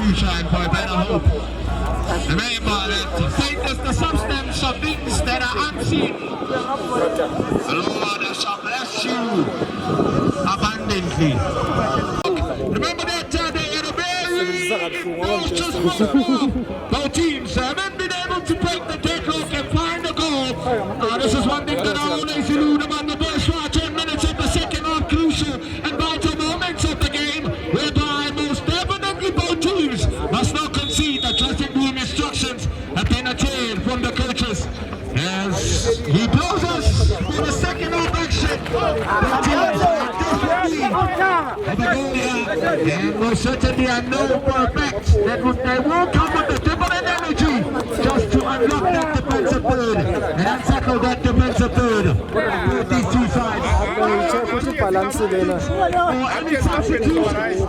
future and for a better hope. Remember that faith is the substance of things that are unseen. The Lord shall bless you abundantly. Remember that they had a very cautious both teams haven't been able to break the deadlock and find the goal. This is one thing that I always elude about the first 10 minutes of the second half, crucial and vital moments of the game, whereby most definitely both teams must not concede that dressing room instructions have been attained from the coaches. As he blows us for the second half action, the teams are definitely have a goal here, and most certainly I know for a fact that they will come with a different energy just to unlock that defensive third and untackle that defensive third. Both these two sides. Or any substitutions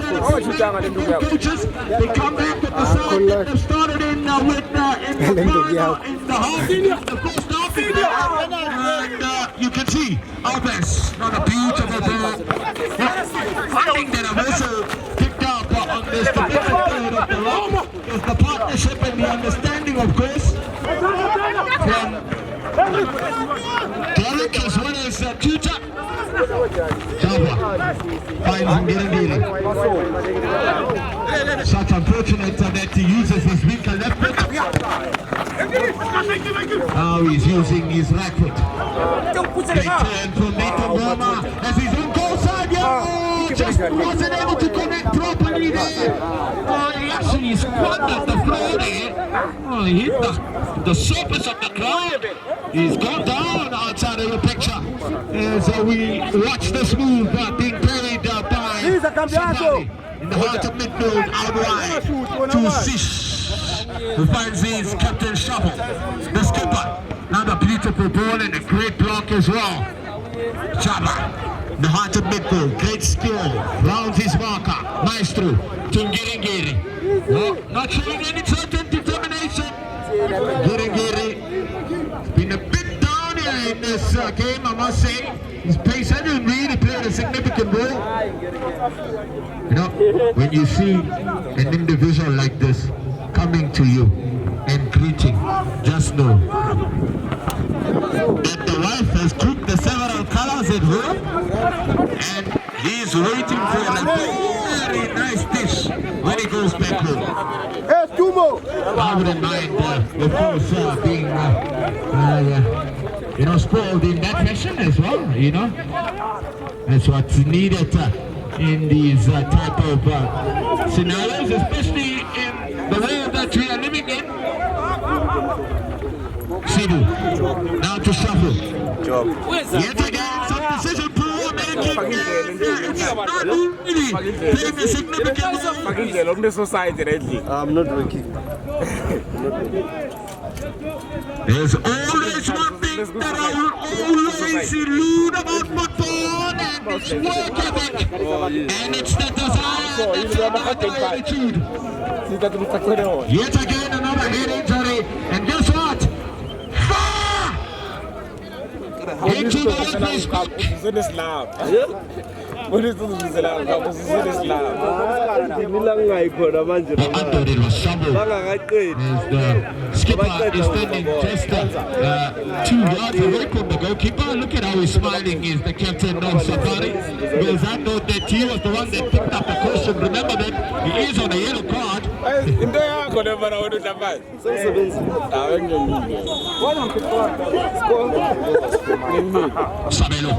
coaches, they come back with the side that they've started in with in the half, the first half, and you can see offense, not a beautiful ball. One thing that I've also picked up on this defensive third of the round is the partnership and the understanding, of course, from Derek as well as Tuta. Java finds Ngirangiri. Such unfortunate that he uses his weaker left foot. Now he's using his right foot. Great turn from Nathan Roma as he's on goal side. Just wasn't able to connect properly there. He actually squandered the floor there. He hit the surface of the ground. He's gone down outside of the picture. As we watch this move being carried by Safari in the heart of midfield out wide to Sish, who finds his captain shuffle. The skipper, another beautiful ball and a great block as well. Chaba, in the heart of midfield, great skill, rounds his marker, Maestro, to Ngirangiri. Not showing any certain determination. Ngirangiri has been a bit down here in this game, I must say. His pace hasn't really played a significant role. You know, when you see an individual like this coming to you and greeting, just know that the wife has cooked the several colors at home and he's waiting for a very nice dish when he goes back home. I wouldn't mind, of course, being spoiled in that fashion as well, you know. That's what's needed in these type of scenarios, especially in the world that we are living in. Sidu, now to shuffle. Yet again, some decision poor making. It's not really playing a significant role. I'm not working. There's always one thing that I will always elude about football, and it's work ethic, and it's the desire, it's about the attitude. Yet again, another head injury, and guess what? Far! Into the workplace back. I thought it was trouble. As the skipper is standing just 2 yards away from the goalkeeper. Look at how he's smiling. Is the captain of Safari, because I know that he was the one that picked up the question. Remember that he is on a yellow card. Sabelo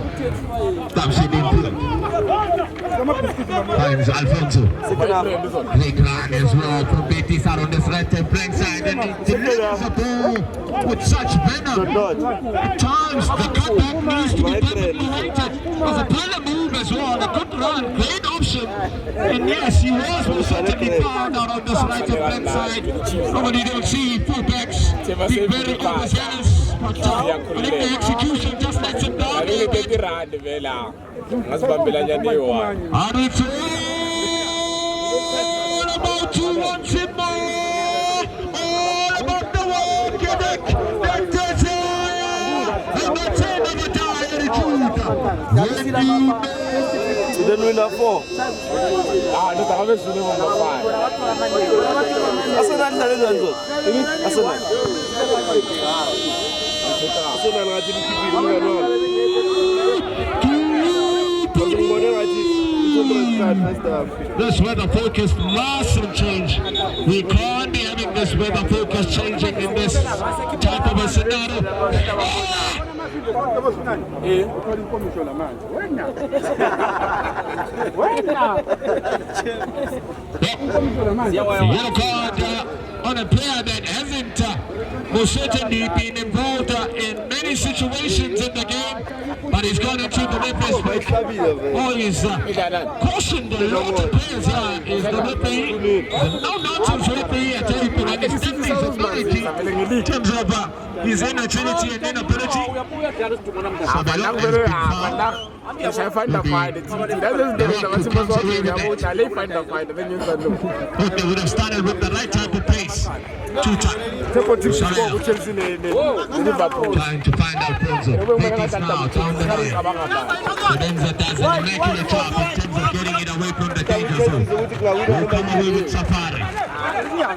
stabs it in. Finds Alfonso. Great run as well from Betis out on this right flank side, and he delivers a ball with such venom. At times the cutback needs to be perfectly weighted. It was a brilliant move as well, a good run, great option. And yes, he was most certainly found out on this right flank side. Nobody don't see fullbacks being very overzealous, but I think the execution just lets him down a little bit. And it's all about you once more, all about the work ethic that is Then win that 4. Ah, no, I haven't seen him on the 5. That's what I'm telling you. That's what this weather focus mustn't change. We can't be having this weather focus changing in this type of a scenario. Yellow card on a player that hasn't most certainly been involved in many situations in the game, but he's gone into the referee's book. Oh, he's cautioned a lot of players here. Is the referee, the no-nonsense referee, I tell you, but it's definitely his authority in terms of his inability and inability. So the lot has been found. They would have started with the right type of pace. Trying to find out Prals. Pace now down the line. Cadenza does an immaculate job in terms of getting it away from the danger zone. Will come away with Safari.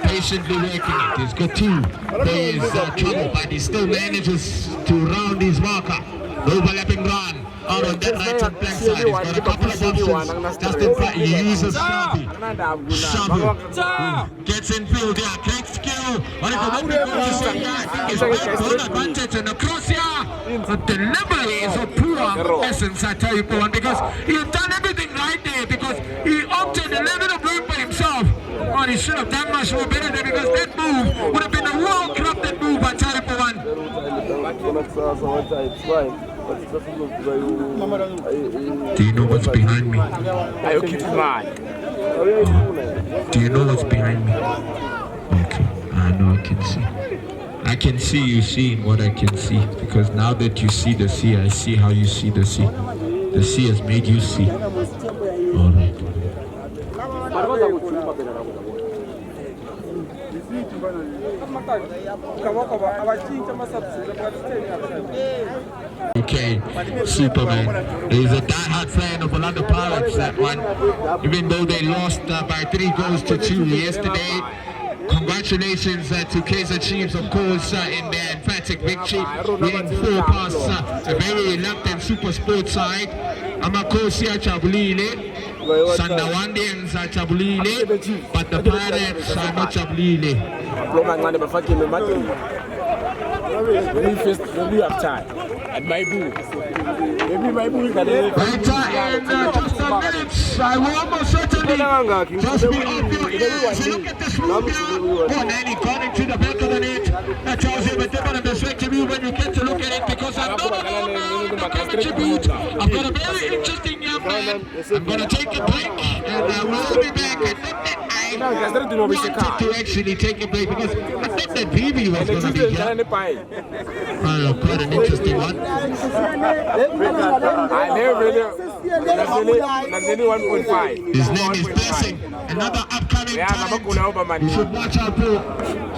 Patiently working it. He's got 2. There is trouble, but he still manages to round his marker. Overlapping run. Out on that right hand flank side, he's got a couple of options. Just in front, he uses Shabu. Shabu gets in field here, great skill. What is the one going to say here? I think it's great goal advantage and across here. The delivery is a poor essence, I tell you, Pawan, because he's done everything right there because he opted a little bit of room for himself. Oh, he should have done much more better there because that move would have been a well-crafted move, I tell you, Pawan. Do you know what's behind me? Do you know what's behind me? Okay, I know I can see. I can see you seeing what I can see because now that you see the sea, I see how you see the sea. The sea has made you see. All right. Okay, Superman. He's a die-hard fan of Orlando Pirates, that one. Even though they lost by 3 goals to 2 yesterday. Congratulations to Kaizer Chiefs, of course, in their emphatic victory, winning 4 past a very reluctant Super Sports side. Amakosi Chabulile, Sandawandians are Chabulile, but the Pirates are not Chabulile. We have time. At my boo. Maybe my boo can in just a minute, I will almost certainly just be off your ears. Look at this move here. Oh, and then he got into the back of the net. That tells you a different perspective when you get to look at it because I'm not contribute. I've got a very interesting young man. I'm going to take a break and we'll be back. I wanted to actually take a break because I thought that Vivi was going to be here. Well, quite an interesting one. I never really. That's 1.5. His name is Blessing. Another upcoming talent. You should watch out for.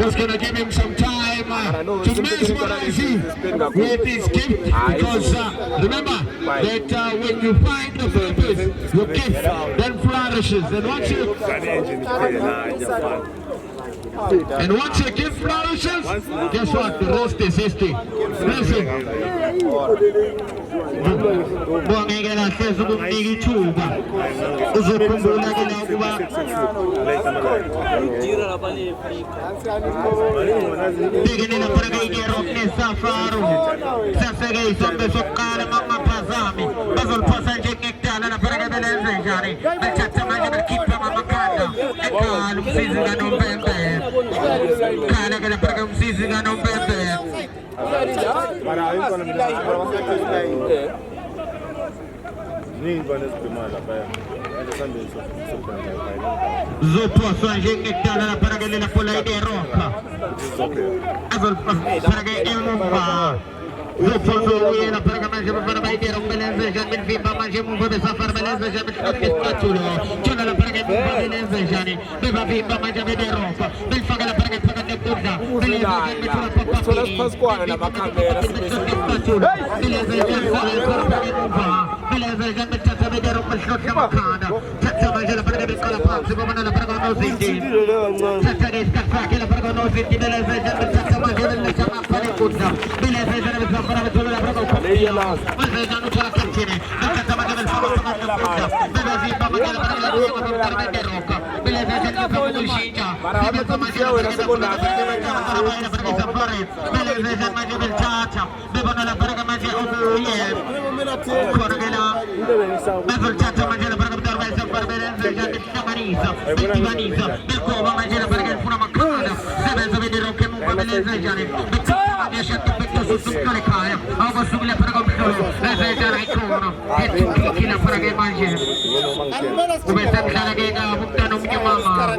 Just gonna give him some time to mesmerize you with his gift. Because remember that when you find the purpose, your gift then flourishes. And once your gift flourishes, guess what? The rest is history. Listen. Bongekela hlezi kumnika ithuba uzokhumbula ke la kuba Dikenela phaka ikerok nesafaro saseke isombe sokuqala mamaphazami bazoliphosa nje ngekudala la phaka belenze njani bethatha manje bekhipha ngamakhanda ekhala umsizi kaNompempe khala ke la phaka umsizi kaNompempe Zophoswa nje ngekudala la phaka lela pola iDeropa azoliphosa ke emumva Zophoswa uyela phaka manje bafana bayidera umbelenze njani benvimba manje mumva besafara belenze njani besikatulo tshona la phaka mumva belenze njani bebavimba manje beDeropa belifaka la phaka phaka nekudla Sola Pasquale la camera. per scotta mancata. Senza mangiare la praga piccola Prals, come non la praga non senti. Senza che scacca che la praga non senti, me la fece per senza mangiare le chiama fare cuzza. Me la fece per fare solo la praga un po'. Ma se già non c'è la cancine, senza mangiare il famo come la cuzza. Me la si fa mangiare la praga la cuzza per fare di rocca. Me la fece che fa un scingia. Senza mangiare la praga la praga sa fare. Me la fece mangiare il ciaccia. Bevono la praga mangiare un ancora che la bevo il ciaccia mangiare la praga per dormire per bene Manisa, Manisa, del Cova mangiare perché è una maccata, se penso vedere che non va bene Zejani, mi scelto petto su tutto le caie, ho posso le praga solo, le Zejani cono, e tutti chi la praga mangia. Come sempre che buttano mia mamma.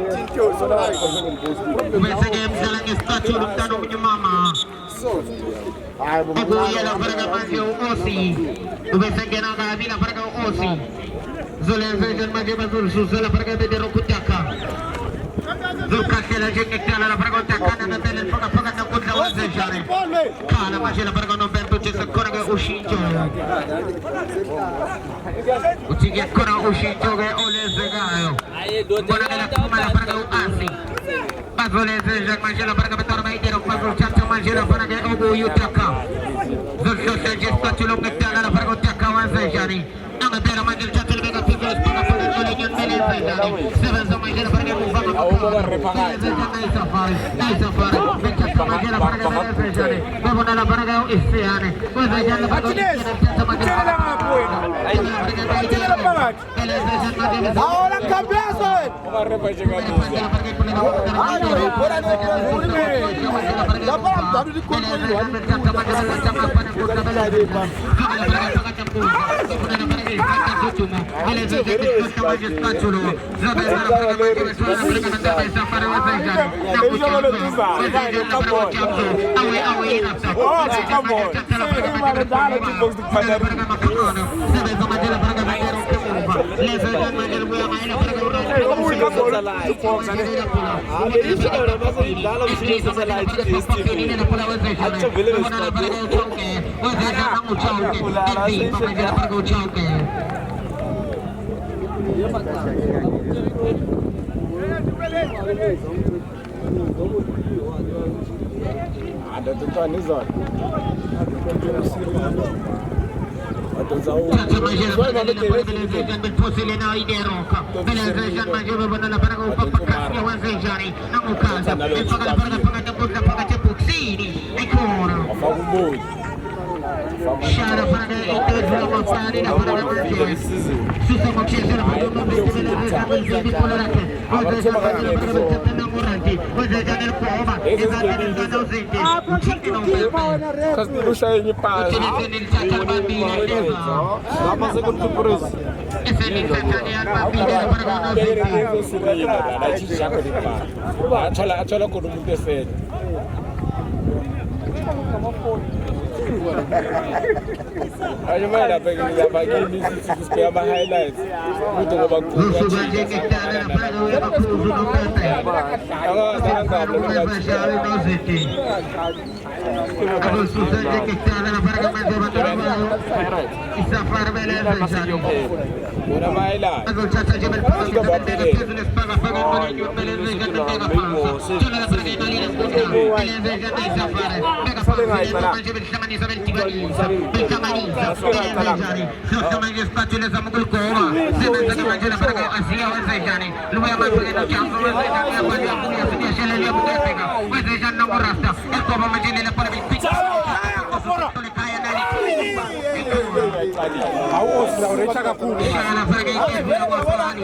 Come se che mi che spaccio buttano mia mamma. E poi la praga mangia osi. Come se che non la vina praga osi. Zole Zejani mangia sul sulla praga di Rokutaka. Zulka la gente che la praga takana na belle foga foga na kuzza Zejani. Kala mangia la praga non ben tutti ancora che uscito. Ucci che ancora uscito che ole Zegaio. Buona che la kuma la praga uasi. Ma Zole Zejani mangia la praga per dormire di Rokma Zulka mangia la praga che ogo yutaka. Zulka Zejani spaccio lo che la praga takana Zejani. Non è vero, mangia il ciatto le mega piccole spaga per le legni e le Zejani. Se penso mangiare perché non fa ma Zejani sa fare, perché mangia la praga per Zejani. Dopo nella praga istiane. Poi Zejani la praga istiane mangia la ahora cambiazo. Shara para interview mafani na para manche. Susa macheza na para manche di colorate. Oggi sta facendo muranti. Oggi sta nel coma. E sta nel ausente. Uccide non per. Cazzo non sai ogni passo. Uccide nel chat al bambino. Ma passa con tu preso. E se ne sta al bambino para non Dai ci siamo di qua. C'ha la con un defetto. Ayo mana pengen dia bagi ni supaya bah highlight. Itu babak tu. Sebagai kita ada pada orang kudu kata. Kalau jangan tak boleh Masyaallah nositi. Kalau sebagai kita ada pada macam Isafar bela Zejani. Una baila. Kalau caca jebel pakai dengan paga paga menunjuk bela Zejani mega pansa. Cuma la pergi balik dan punya. Bela Zejani Isafar mega pansa. Macam bersama ni sampai tiga ni. Bersama ni. Bela Zejani. Sama je sepatu le sama kulkoma. Sebenarnya macam la pergi Asia Zejani. Lumayan macam nak campur Zejani apa dia punya sedia selalu dia bukan pega. Zejani nombor rasta. Itu apa macam ni lepas lebih. Kaya dari. Aos la orecha kakhulu. Shana pergi interview mafani.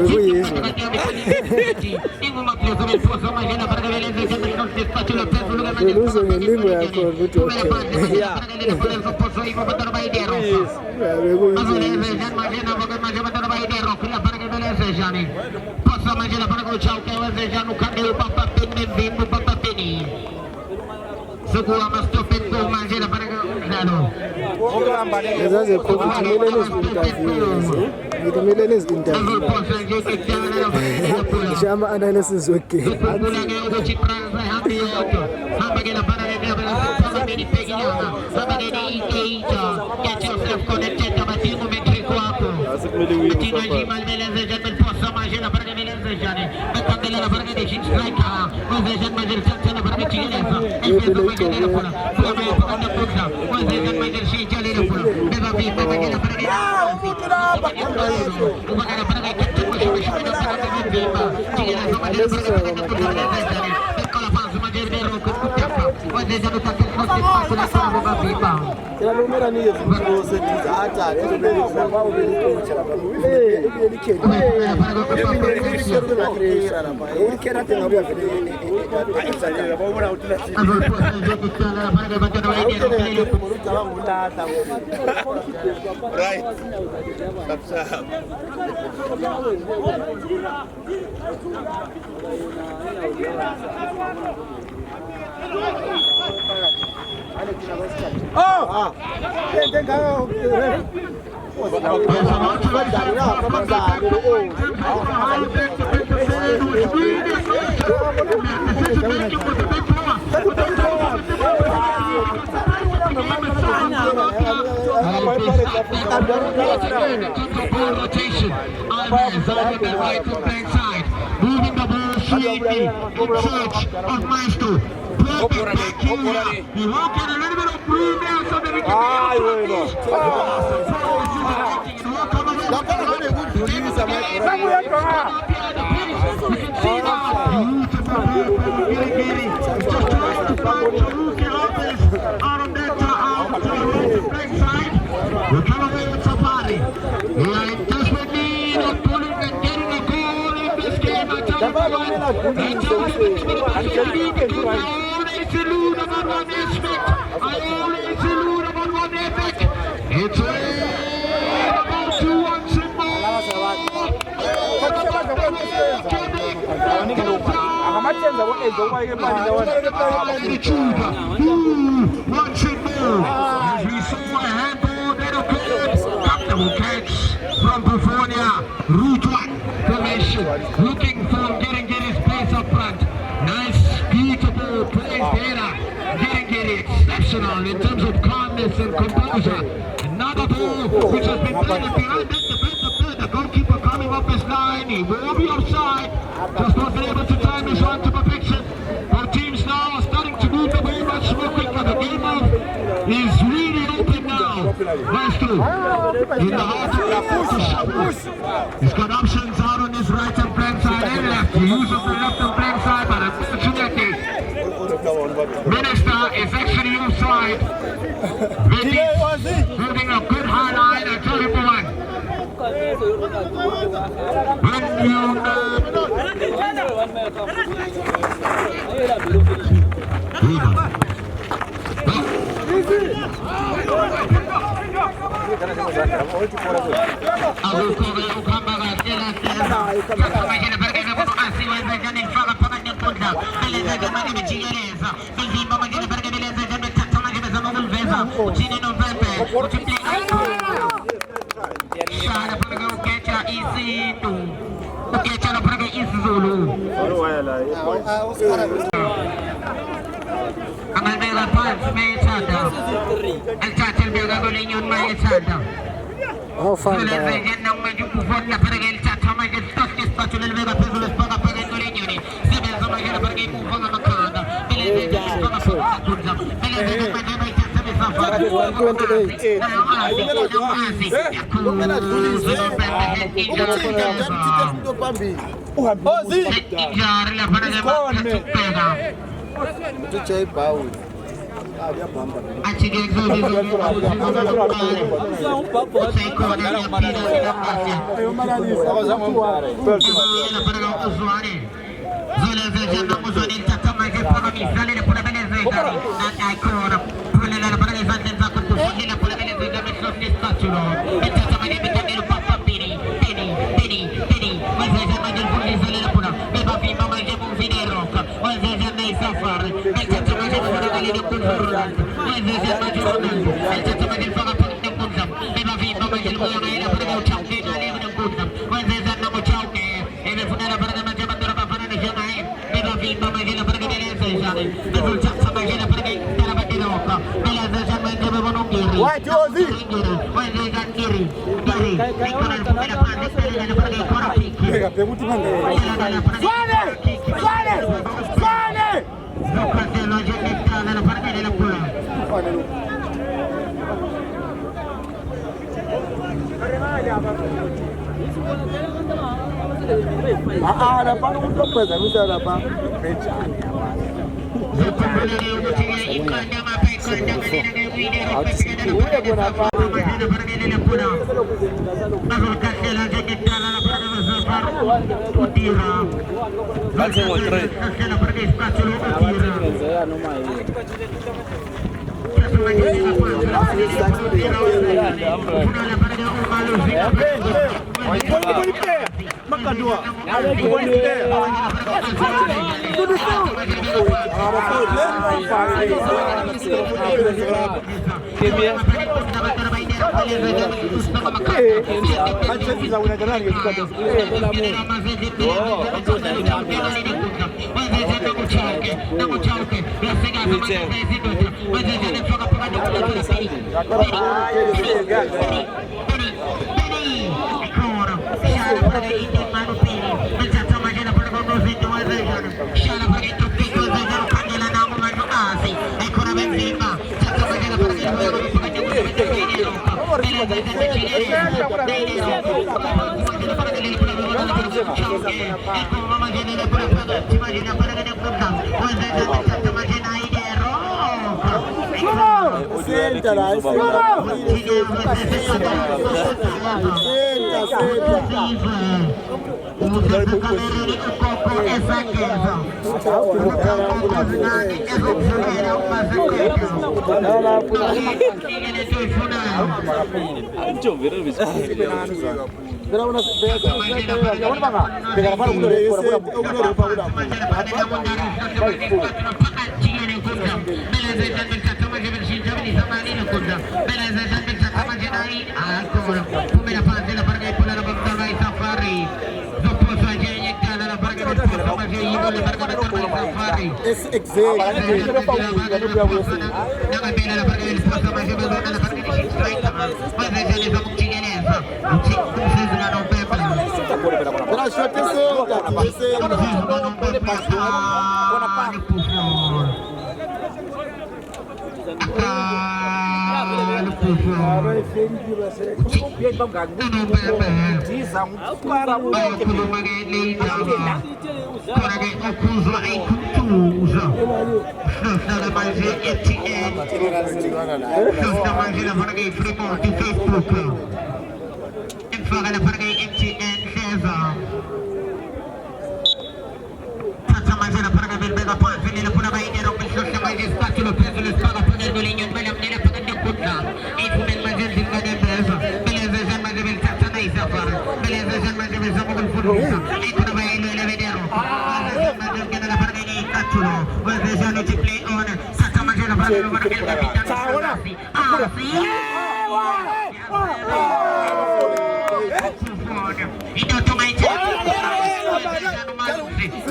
Analysis okay. Right. Moving the ball sweetly in search of Maestro. Perfect back here. He won't get a little bit of room there so that he can Watch it move. As we saw a handball that occurred, comfortable catch from Bufonia. Route 1 formation, looking for Getting's place up front. Nice, beautiful place there. Getting exceptional in terms of calmness and composure. Another ball which has been played behind the goalkeeper coming up his line. He will be offside. Just wasn't able to time his run to perfection. Our teams now are starting to move the ball much more quicker. The game is really open now. Maestro in the heart of the he's got options out on his right and flank side and left. He uses the left and flank side, but unfortunately Minister is actually offside. Holding a good high line. I tell you for one. When you Sana para kau catch easy tu. Catch Ang Almega Prals may echada. El Chacha el Belga Goleñón may echada. Oh, fun. Legend ng medyo pufon na para el Chacha may espacio del Belga pero los paga para el Goleñón. Se pensa magana para que pufon ang makada. Legend ng paga sa kurza. Legend ng medyo may Chacha may safar. 1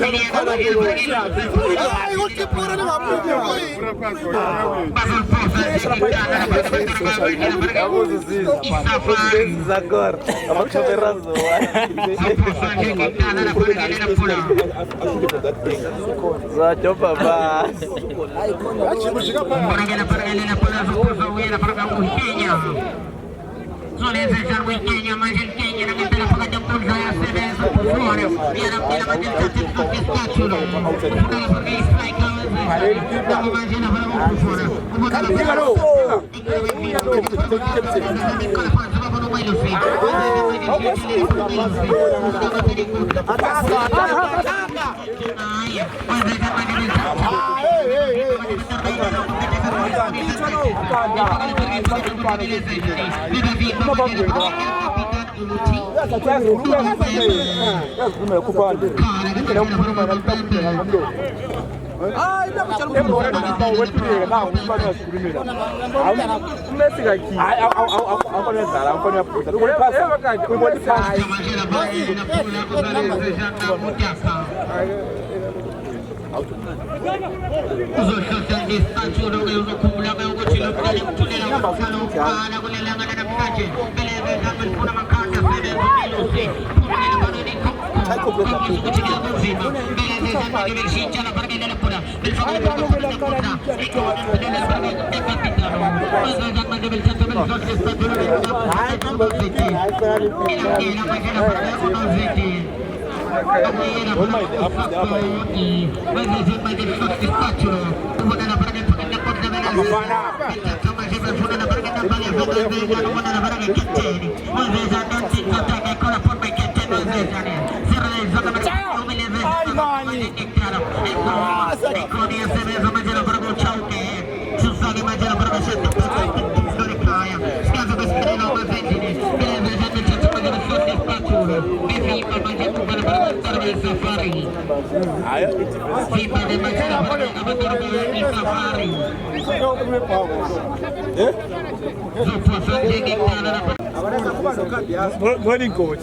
Golden coach.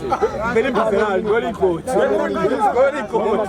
Very bizarre. Golden coach. Golden coach.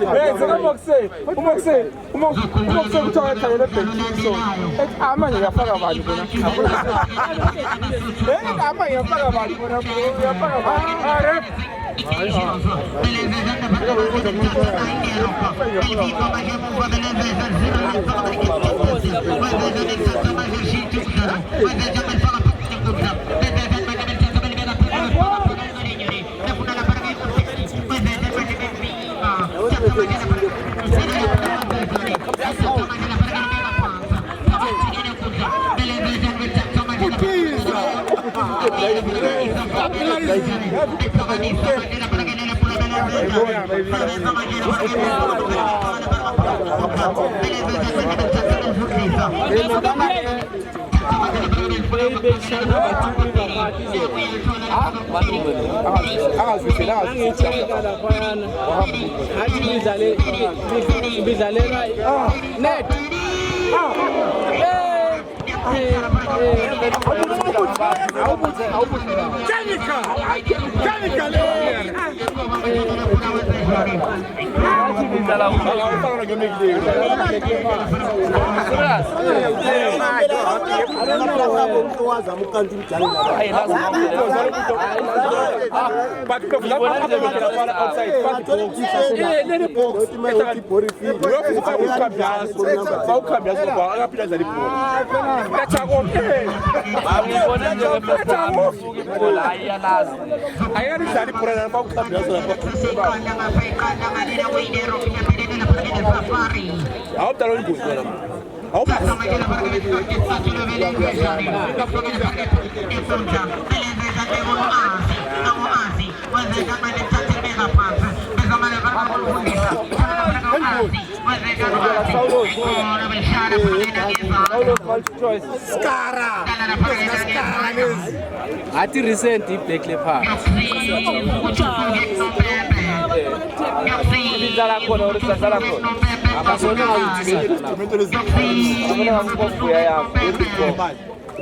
Ati recent black leopard.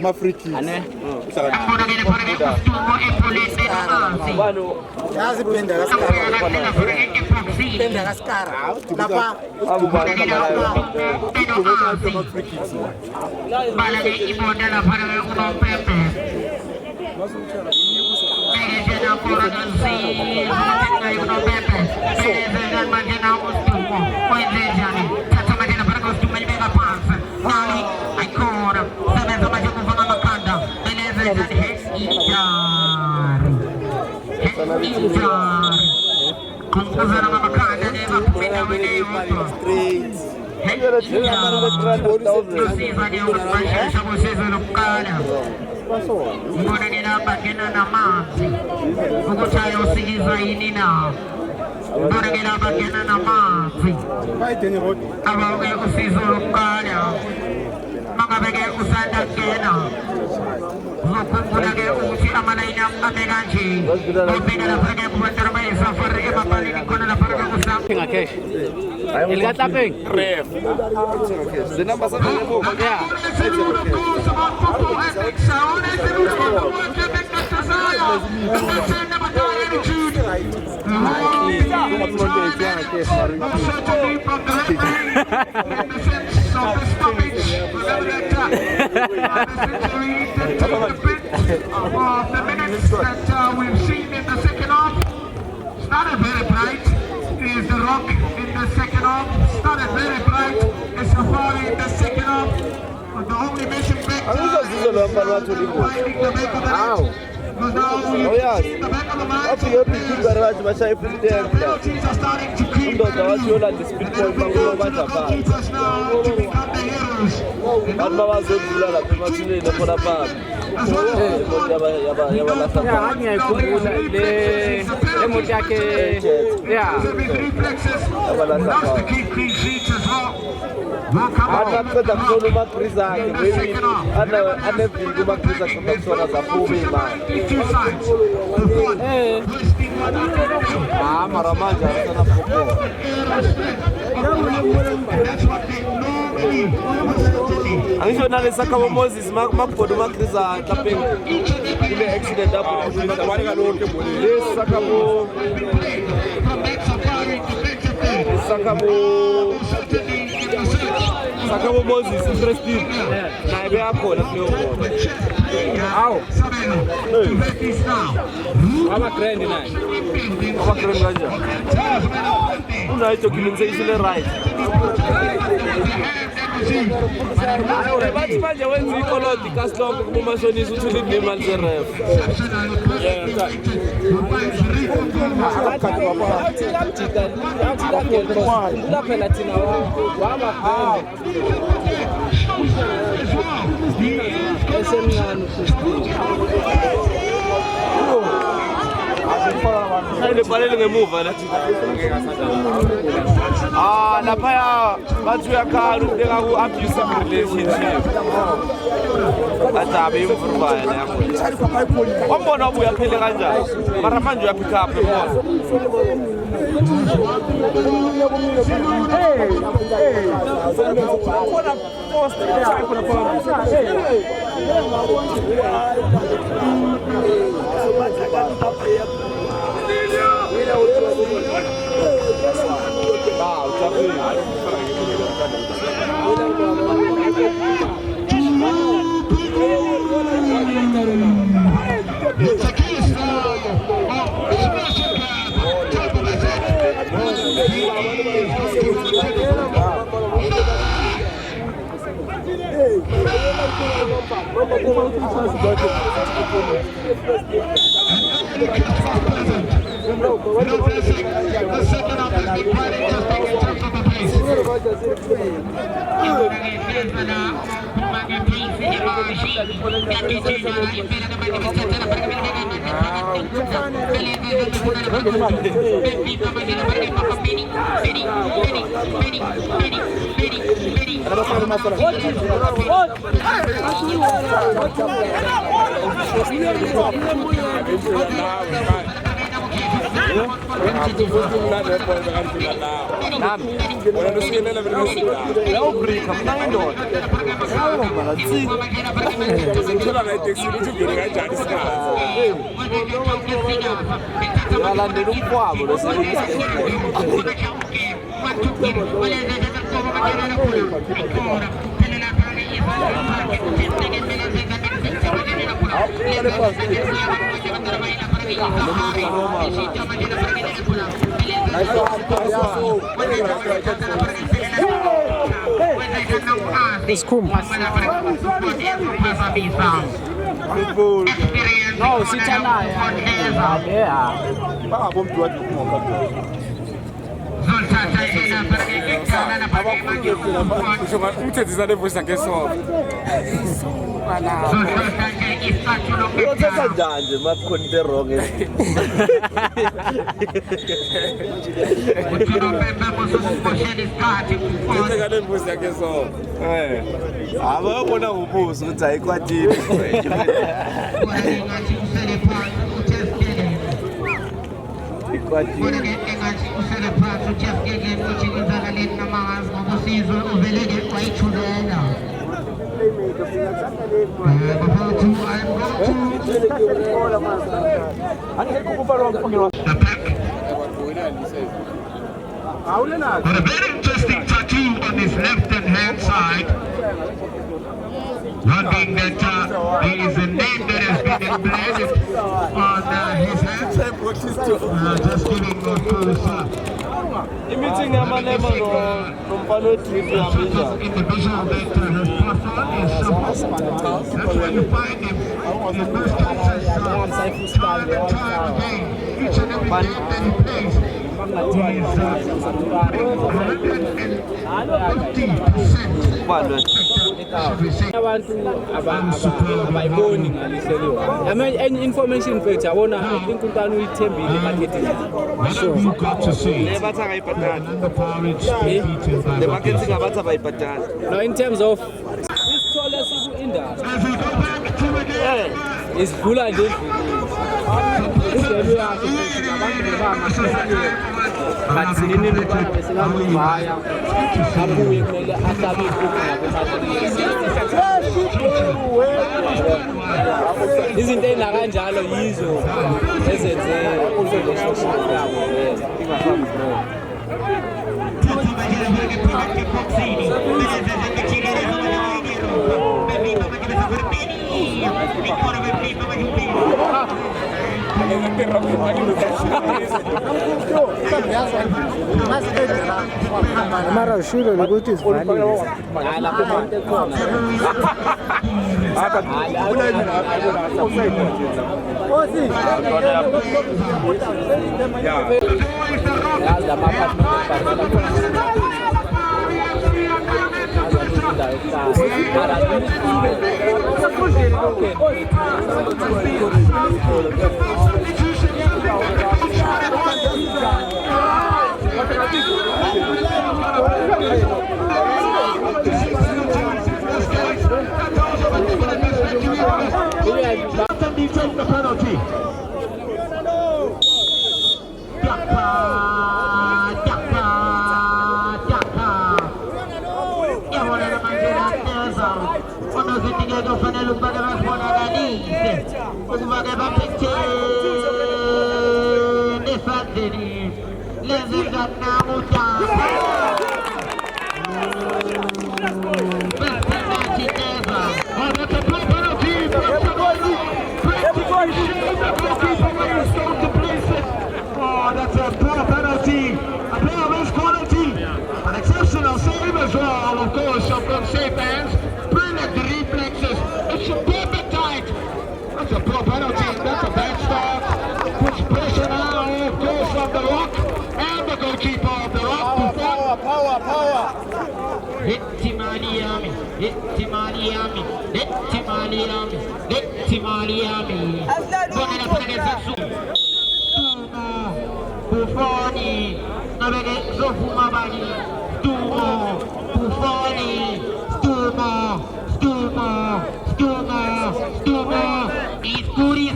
Mafriki. penda kaskara lapa balage imonda la para uno pepe Pegena por gansi uno pepe Pegena magena costumo Poenzejani Tata magena para costumo mega pants Nani ancora Sabenza magena con la macanda Beleza Conclusa la macanda Neva pumina Mbona ninabagena na mazi Ukuchayo sigiza inina Mbona ninabagena na mazi Abauge usizuru mkanya Mga bege usanda kena Zukungulage uchi amalaina ameganchi Mbega la frage kuwatarma safari ema pali nikona la frage usam Pinga cash. El gatapeng. Ref. The number 7 level. Yeah. The minutes that we've seen in the second half, started very bright. Is the Rock in the second half, started very bright. Is Safari in the second half. But the only mission back finding the back of the net was now in the back of the match. The penalties are starting to creep. And everything will keep us now to become the heroes. Angisho nale sakabo Moses makubodo makriza tapeng ile accident hapo kutabani lonke bole le sakabo Moses interesting na ibe hapo na leo au Mama trend naye. Mama trend ngaja unaito kilinzisile right Ayo bathi manje wenza ikolodi kasilonke kumashonisa uthule imali zeref. Phela thina waba esemncane Hayile balele ngemuva la lapha bathi uyakhala ubeka ku abusive relationship Atabe imfurubaya lapho Wambona ubuya phele kanjani mara manje uyapick up The second half has been quite interesting in terms of the pace. No, sita naye. But a very interesting tattoo on his left-hand side. One being that there is a name that has been emblazoned on his hand. Just giving a full individual that has passed on is that's why you find him in most cases time and time again. Each and every game that he plays, he is 150%. Abantu abayiboni ngaliseliwe. Any information facts abona inkutano uyithembile marketing. So you got to see. The marketing abatha bayibhatala. Now in terms of isithola siku industry. As we go back to the game. Is full and izinto engakanjalo yizo ezenze Mara shule ukuthi isivalile. Take the penalty. That's a poor penalty, a player of his quality, an exceptional save as well, of course, from safe hands. Brilliant reflexes, it's a perfect tight. That's a poor penalty, that's a bad start. Puts pressure now, of course, from the Rock and the goalkeeper of the Rock. Power. Hit Timaliami. Buona la Buffoni, avere Zofuma Bani, Buffoni, Stumo, Iscuri,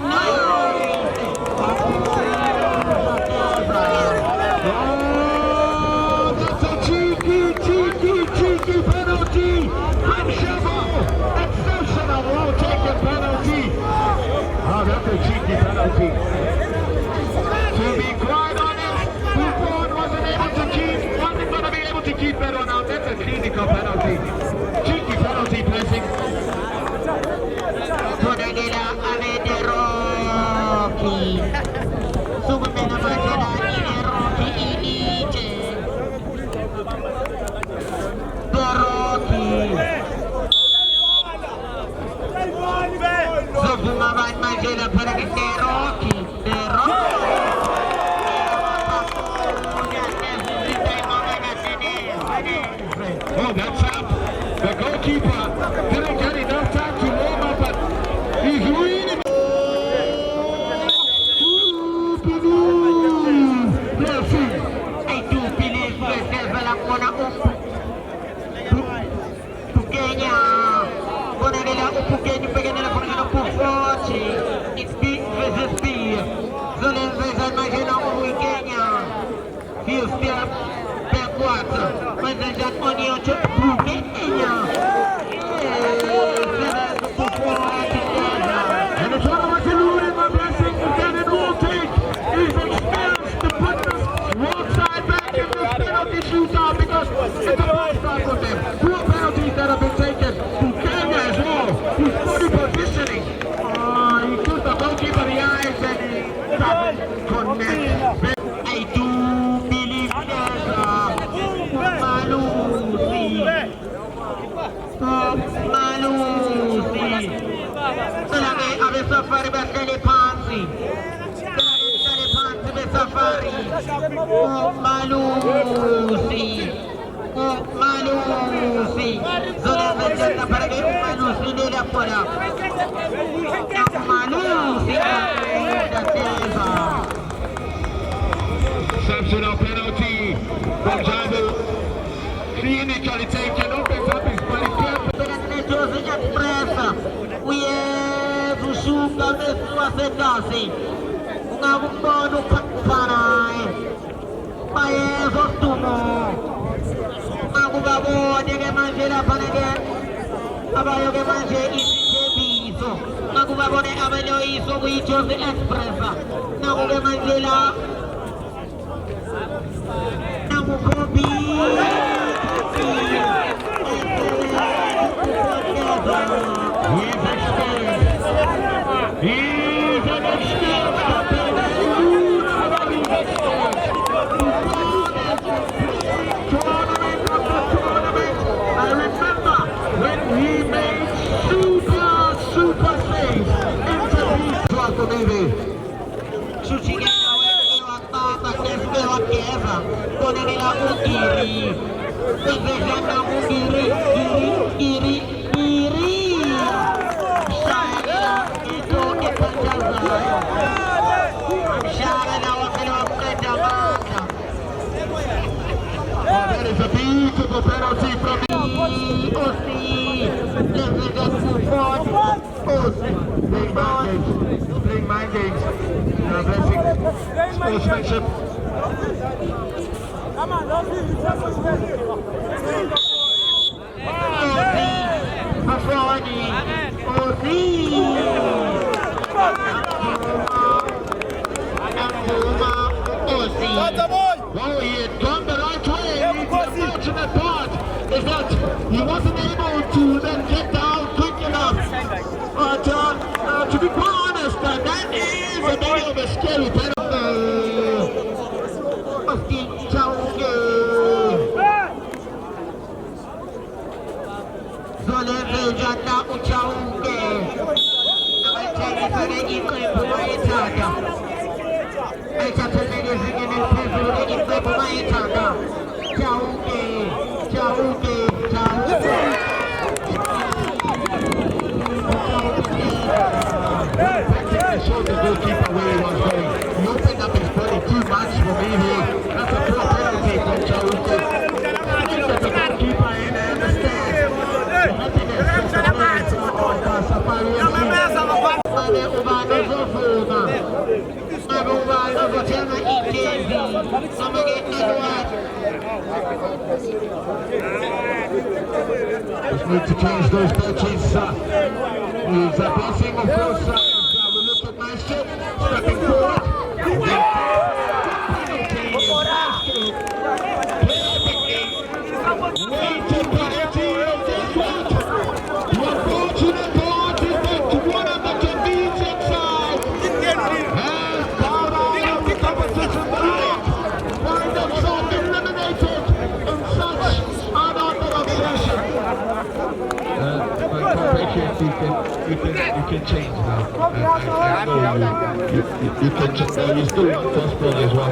penalty. Cheeky penalty blessing. Konagila Amederoki. Sumena Majela Ineroki Inije. Doroki. Sumena Majela Paragineroki. Oh, that's up. The goalkeeper didn't get enough time to warm up, but he's really blessing. I do believe there's a lot of Kenya. Konagila Upukenya Pagana Puforti. It's big versus big. Zolen versus Magena Kenya. Few step backward. But there's an onion to Kenya. And it's all about eluding my blessing. Then it will take his experience to put this wrong side back in this penalty shootout because it's a bad start for them. 2 penalties that have been taken to Kenya as well. He's fully positioning. He took the goalkeeper in the eyes and he doesn't connect. I do believe there's Malusi. Talagay abe safari basali pansi. Talagay basali pansi be safari. Malusi. Malusi. Zola bezenda paragay Malusi nila pora. Malusi da Silva. Exceptional penalty from Jabu. Clinically taken, opens up his body. Expressa, uyevu shuka mesua sekasi, ungabumbonu kakparai, payevo tumo, ungababone ke manje la panege, abayo ke manje isi biso, ungababone abayo iso kuichozi expressa, nakuke manje la, nakukobi. He's an experienced captain. Tournament after tournament. I remember when he made super saves into these Flacco baby. Shooting it away, Konagila Ugiri. Ugiri. That is a beautiful penalty from playing mind games. Blessing sportsmanship. Come on, Well, he had gone the right way. The unfortunate part is that he wasn't able to then get down quick enough. But to be quite honest, that is a bit of a scary penalty. Showed the goalkeeper where he was going. He opened up his body too much for me here. That's a poor penalty from Chauke. I think that the goalkeeper in understands the happiness of the players of Safari FC. Just need to change those pitches. He's a blessing, of course. We look at Maestro stepping forward. Penalty. can change now. I know you can change now. You still want first ball as well.